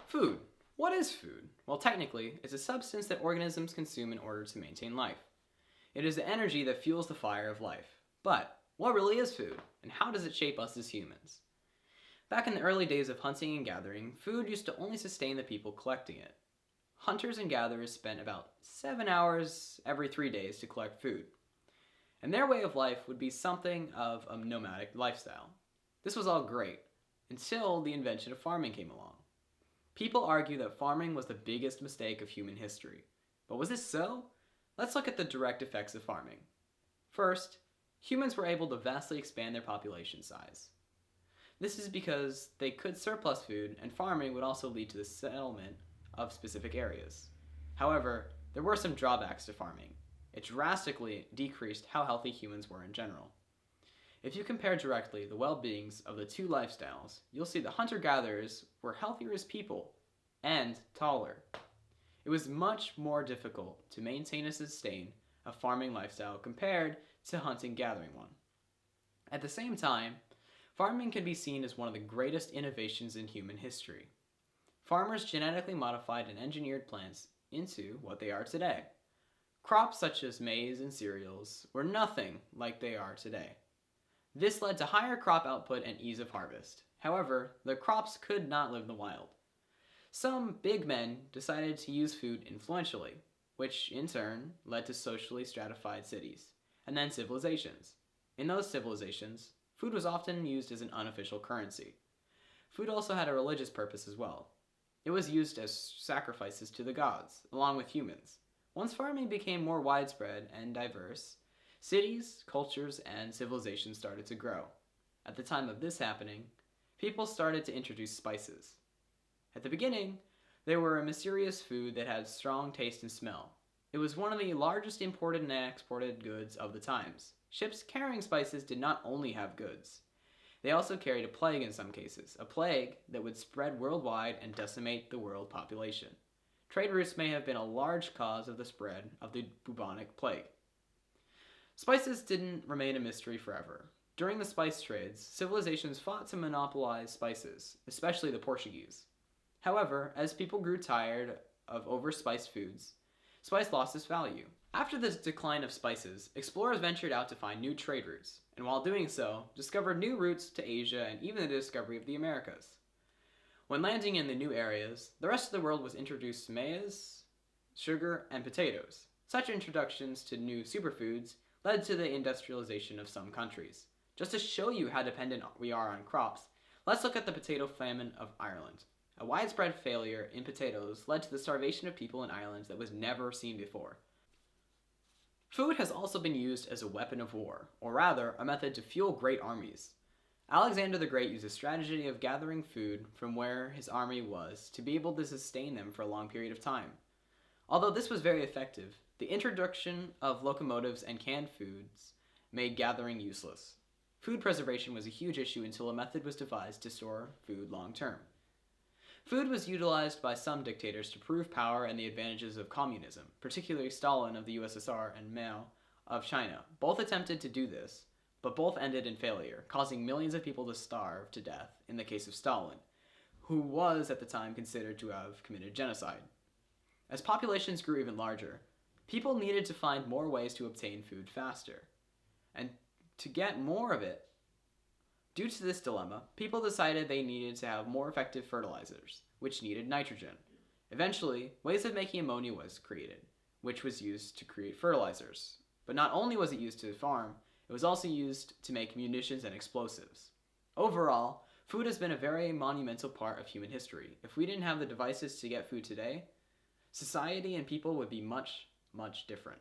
Food. What is food? Well, technically, it's a substance that organisms consume in order to maintain life. It is the energy that fuels the fire of life. But what really is food, and how does it shape us as humans? Back in the early days of hunting and gathering, food used to only sustain the people collecting it. Hunters and gatherers spent about 7 hours every 3 days to collect food, and their way of life would be something of a nomadic lifestyle. This was all great, until the invention of farming came along. People argue that farming was the biggest mistake of human history. But was this so? Let's look at the direct effects of farming. First, humans were able to vastly expand their population size. This is because they could surplus food, and farming would also lead to the settlement of specific areas. However, there were some drawbacks to farming. It drastically decreased how healthy humans were in general. If you compare directly the well-beings of the two lifestyles, you'll see that hunter-gatherers were healthier as people and taller. It was much more difficult to maintain and sustain a farming lifestyle compared to hunting-gathering one. At the same time, farming can be seen as one of the greatest innovations in human history. Farmers genetically modified and engineered plants into what they are today. Crops such as maize and cereals were nothing like they are today. This led to higher crop output and ease of harvest. However, the crops could not live in the wild. Some big men decided to use food influentially, which in turn led to socially stratified cities, and then civilizations. In those civilizations, food was often used as an unofficial currency. Food also had a religious purpose as well. It was used as sacrifices to the gods, along with humans. Once farming became more widespread and diverse, cities, cultures, and civilizations started to grow. At the time of this happening, people started to introduce spices. At the beginning, they were a mysterious food that had strong taste and smell. It was one of the largest imported and exported goods of the times. Ships carrying spices did not only have goods. They also carried a plague in some cases, a plague that would spread worldwide and decimate the world population. Trade routes may have been a large cause of the spread of the bubonic plague. Spices didn't remain a mystery forever. During the spice trades, civilizations fought to monopolize spices, especially the Portuguese. However, as people grew tired of overspiced foods, spice lost its value. After the decline of spices, explorers ventured out to find new trade routes, and while doing so, discovered new routes to Asia and even the discovery of the Americas. When landing in the new areas, the rest of the world was introduced to maize, sugar, and potatoes. Such introductions to new superfoods led to the industrialization of some countries. Just to show you how dependent we are on crops, let's look at the potato famine of Ireland. A widespread failure in potatoes led to the starvation of people in Ireland that was never seen before. Food has also been used as a weapon of war, or rather, a method to fuel great armies. Alexander the Great used a strategy of gathering food from where his army was to be able to sustain them for a long period of time. Although this was very effective, the introduction of locomotives and canned foods made gathering useless. Food preservation was a huge issue until a method was devised to store food long term. Food was utilized by some dictators to prove power and the advantages of communism, particularly Stalin of the USSR and Mao of China. Both attempted to do this, but both ended in failure, causing millions of people to starve to death in the case of Stalin, who was at the time considered to have committed genocide. As populations grew even larger, people needed to find more ways to obtain food faster. And to get more of it, due to this dilemma, people decided they needed to have more effective fertilizers, which needed nitrogen. Eventually, ways of making ammonia was created, which was used to create fertilizers. But not only was it used to farm, it was also used to make munitions and explosives. Overall, food has been a very monumental part of human history. If we didn't have the devices to get food today, society and people would be much, much different.